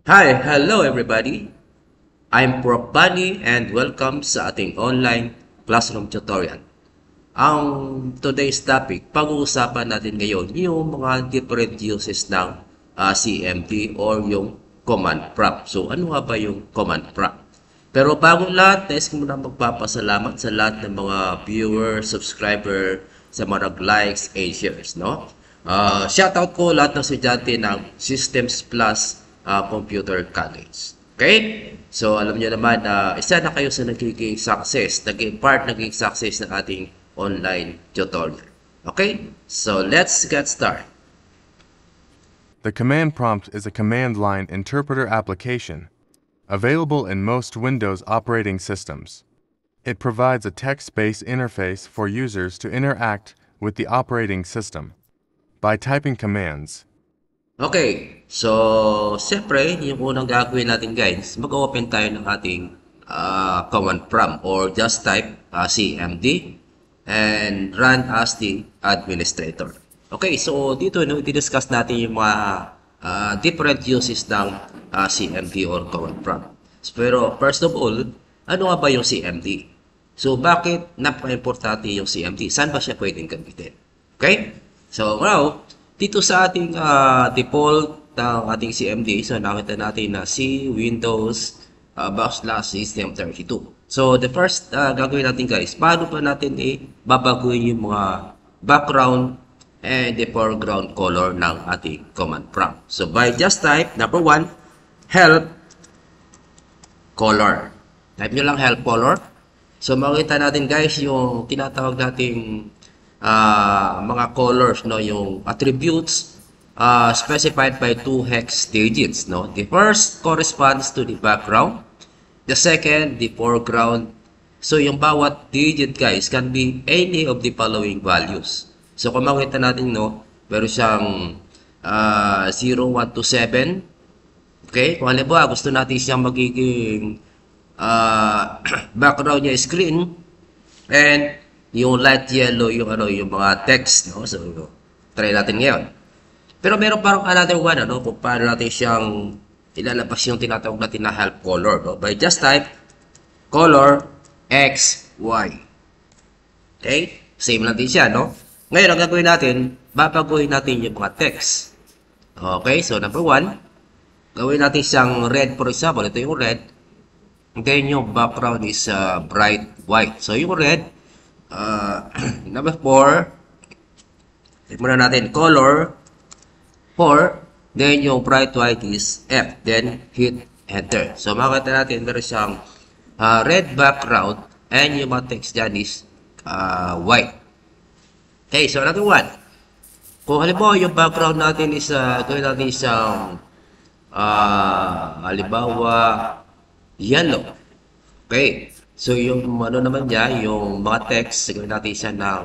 Hi, hello everybody. I'm Prof. Bunny and welcome sa ating online classroom tutorial. Ang today's topic, pag-uusapan natin ngayon yung mga different uses ng CMD or yung command prompt. So, ano nga ba yung command prompt? Pero bago lahat, nais ko muna magpapasalamat sa lahat ng mga viewer, subscriber, sa mga nag-likes and shares, no? Shoutout ko lahat ng estudyante ng Systems Plus Computer College. Okay? So, alam niyo naman na isa na kayo sa nagiging success, naging success ng ating online tutorial. Okay? So, let's get started. The command prompt is a command line interpreter application, available in most Windows operating systems. It provides a text-based interface for users to interact with the operating system by typing commands. Okay, so siyempre, yung unang gagawin natin guys, mag-open tayo ng ating command prompt or just type CMD and run as the administrator. Okay, so dito no, i-discuss natin yung mga different uses ng CMD or command prompt. Pero first of all, ano nga ba yung CMD? So bakit napaka-importante yung CMD? Saan ba siya pwedeng gamitin? Okay? So now, dito sa ating default ng ating CMD, so nakita natin na C, Windows, /System32. So the first gagawin natin guys, paano pa natin babaguhin yung mga background and the foreground color ng ating command prompt. So by just type, number 1, help color. Type nyo lang help color. So makita natin guys yung tinatawag nating mga colors, no, yung attributes specified by 2 hex digits, no. The first corresponds to the background, the second the foreground. So yung bawat digit guys can be any of the following values. So kung makita natin, no, meron siyang 0, 1 to 7. Okay, kung halimbawa gusto natin siyang magiging background niya is green and yung light yellow yung yung mga text, no. So try natin ngayon. Pero meron parang another one, ano, kung paano natin siyang ilalabas yung tinatawag natin na help color, no. By just type color X, Y. Okay? Same lang din siya, no. Ngayon, ang gagawin natin, babaguhin natin yung mga text. Okay? So, number 1, gawin natin siyang red, for example. Ito yung red. And then, yung background is bright white. So, yung red, number 4, muna natin, color 4, then yung bright white is F, then hit enter. So, makikita natin, meron siyang red background, and yung mga text dyan is white. Okay, so another 1. Kung halimbawa yung background natin is, gawin natin isang, halimbawa, yellow. Okay, so yung ano naman niya, yung mga text, gawin natin siya ng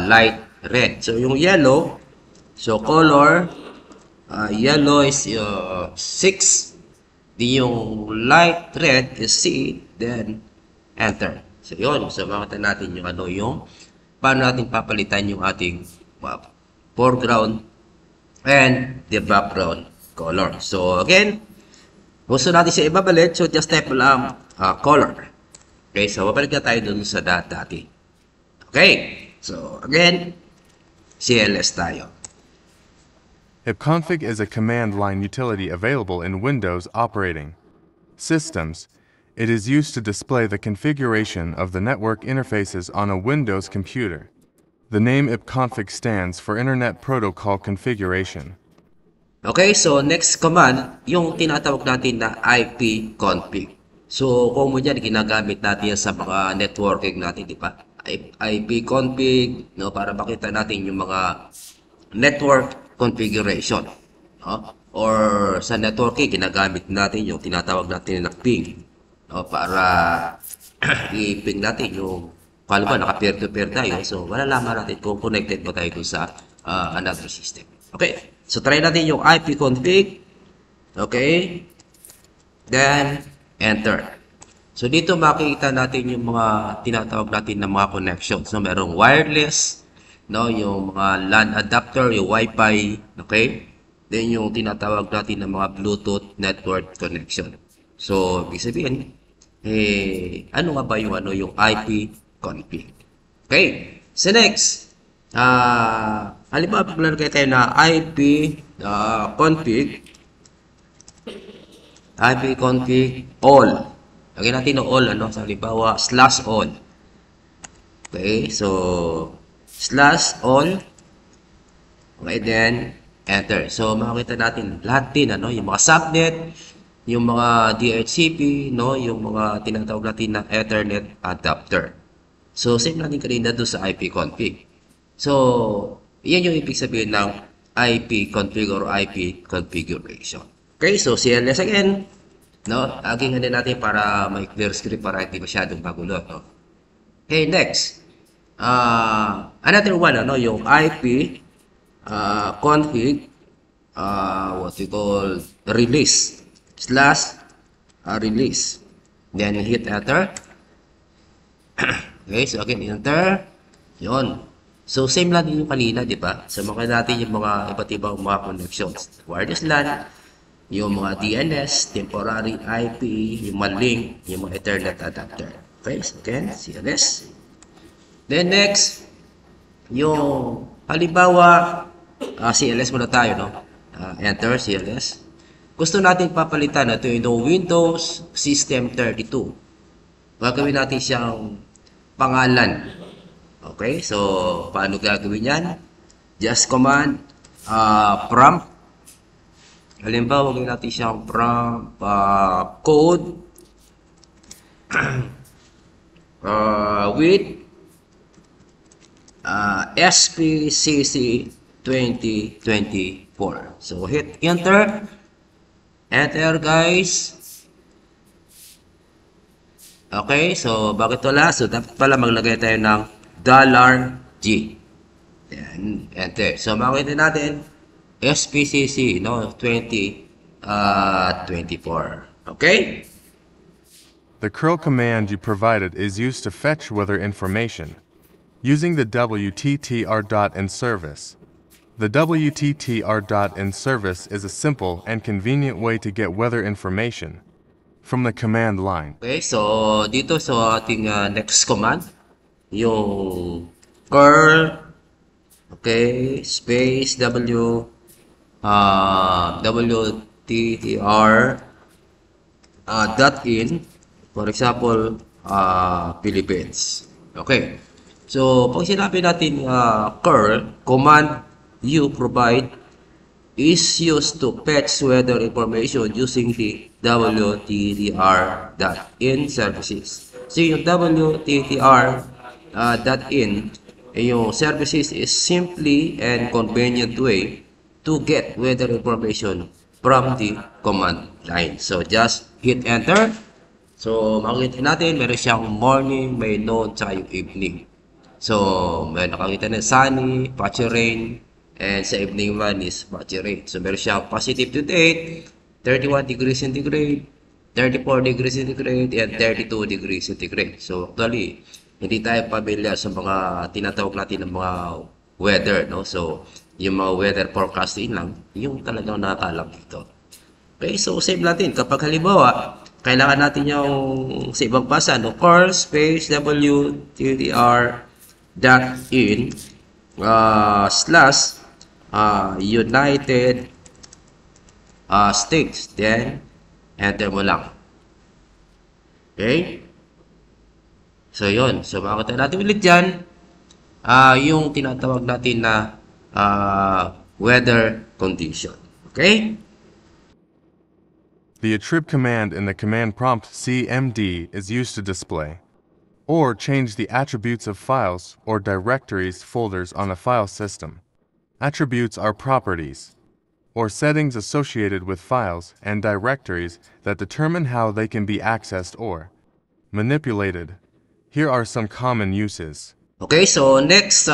light red. So yung yellow, so color, yellow is 6. Di yung light red is C, then enter. So yun, so makita natin yung ano yung paano natin papalitan yung ating foreground and the background color. So again, gusto natin siya ibabalik, so just type lang color. Okay, so babalik na tayo dun sa dati. Okay, so again, CLS tayo. ipconfig is a command line utility available in Windows operating systems. It is used to display the configuration of the network interfaces on a Windows computer. The name ipconfig stands for Internet Protocol Configuration. Okay, so next command, yung tinatawag natin na ipconfig. So, kung mo dyan, ginagamit natin yan sa mga networking natin, di ba? ipconfig, no, para makita natin yung mga network configuration. No? Or sa networking, ginagamit natin yung tinatawag natin na ping. No, para i-ping natin yung kung ba naka-peer-to-peer tayo, so malalaman natin kung connected ba tayo sa another system. Okay, so try natin yung ipconfig. Okay, then enter. So dito makikita natin yung mga tinatawag natin na mga connections. So merong wireless, no, yung mga LAN adapter, yung Wi-Fi, okay? then yung tinatawag natin ng mga Bluetooth network connection. So, ibig sabihin, ano nga ba yung yung IP config? Okay. So next, halimbawa paglalagay tayo na IP config all. Lagyan natin ng all, sa halimbawa /all. Okay, so /all. Okay, then enter. So makikita natin lahat din, yung mga subnet, yung mga DHCP, yung mga tinatawag natin na Ethernet adapter. So same natin kanina doon sa IP config. So yan yung ibig sabihin ng IP config or IP configuration. Okay, so CLS again, again natin para may clear script para hindi masyadong magulo, Okay, next. Another one, yung IP config, what we call release /release. Then hit enter. Okay, so again enter. Yon. So same lang din yung kanina, di ba? So makikita natin yung mga iba't ibang mga connections. Wireless LAN, yung mga DNS, temporary IP, yung mga link, yung mga Ethernet adapter. Okay, so again, CLS. Then next, yung halimbawa, CLS muna tayo, enter CLS. Gusto natin papalitan ito yung Windows System 32. Gagawin natin siyang pangalan. Okay, so paano gagawin yan? Just command prompt. Halimbawa, gawin natin siyang prompt code with SPCC 2024. So hit enter. Enter, guys. Okay, so bakit wala? So dapat pala maglagay tayo ng $G. Then enter. So makikita natin SPCC 2024. Okay? The curl command you provided is used to fetch weather information using the WTTR.in service. The WTTR.in service is a simple and convenient way to get weather information from the command line. Okay, so dito sa ating next command, yung curl, okay, space WTTR .in, for example, Philippines. Okay, so pag sinabi natin curl, command you provide is used to fetch weather information using the WTTR.in services. So yung WTTR.in yung services is simply and convenient way to get weather information from the command line. So just hit enter. So makikita natin meron siyang morning, may noon, tsaka yung evening. So may nakakita na sunny, patchy rain, and sa evening one is patchy rain. So meron siyang positive to date, 31 degrees centigrade, 34 degrees centigrade, and 32 degrees centigrade. So actually, hindi tayo pamilyar sa mga tinatawag natin ng mga weather, So yung mga weather forecasting lang, yung talagang nakakalam dito. Okay, so same natin. Kapag halimbawa, kailangan natin yung sa ibang basa, curl space WTTR.in / United States. Then, enter mo lang. Okay? So, yun. So, makakita natin ulit dyan yung tinatawag natin na weather condition. Okay? The attrib command in the command prompt CMD is used to display or change the attributes of files or directories folders on a file system. Attributes are properties or settings associated with files and directories that determine how they can be accessed or manipulated. Here are some common uses. Okay, so next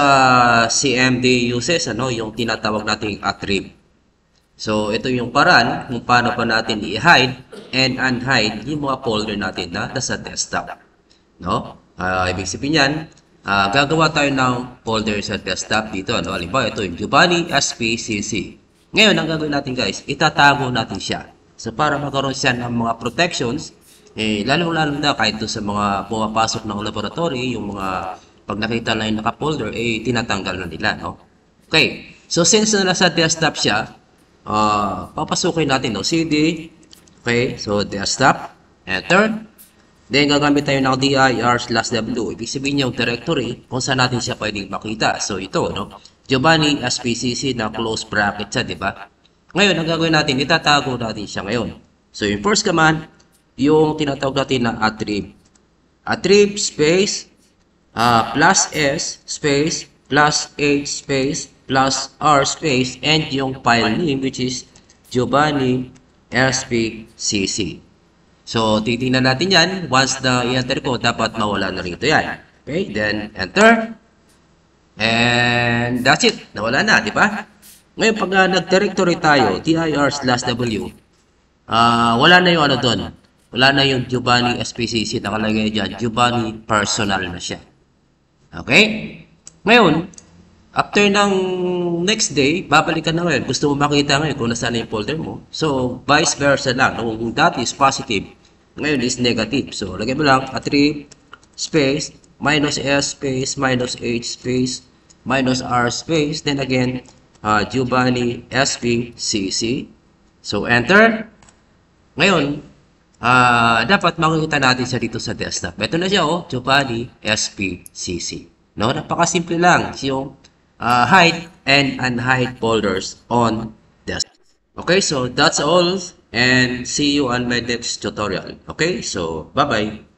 CMD uses, yung tinatawag nating attrib. So ito yung paraan kung paano pa natin i-hide and unhide yung mga folder natin na nasa desktop. Ibig sabihin yan, gagawa tayo ng folder sa desktop dito. Halimbawa, ito yung Giovanni SPCC. Ngayon, ang gagawin natin guys, itatago natin siya. So, para magkaroon siya ng mga protections, lalo-lalo na kahit doon sa mga pumapasok ng laboratory, yung mga pag nakita na yung naka-folder, tinatanggal na nila, no? Okay. So, since na nasa desktop siya, papasukin natin, no? CD. Okay. So, desktop. Enter. Then, gagamit tayo ng dir/w. Ibig sabihin yung directory kung saan natin siya pwedeng makita. So, ito, no? Giovanni SPCC na close bracket siya, di ba? Ngayon, ang gagawin natin, itatago natin siya ngayon. So, yung first command, yung tinatawag natin na attrib. Attrib space, plus S space, plus H space, plus R space, and yung file name which is Giovanni SPCC. So, titingnan natin yan. Once na i-enter ko, dapat mawala na rito yan. Okay, then enter. And that's it. Nawala na, di ba? Ngayon, pag nag-directory tayo, dir/w, wala na yung ano doon. Wala na yung Giovanni SPCC. Nakalagay dyan, Giovanni personal na siya. Okay? Ngayon, after ng next day, babalikan na ngayon. Gusto mo makita ngayon kung nasaan yung folder mo. So, vice versa lang. Kung dati is positive, ngayon is negative. So, lagay mo lang, attrib, space, minus S space, minus H space, minus R space, then again, Giovanni SPCC. So, enter. Ngayon, dapat makikita natin siya dito sa desktop. Ito na siya, Giovanni SPCC. No, napakasimple lang. Yung hide and unhide folders on desktop. Okay, so that's all, and see you on my next tutorial. Okay, so bye-bye.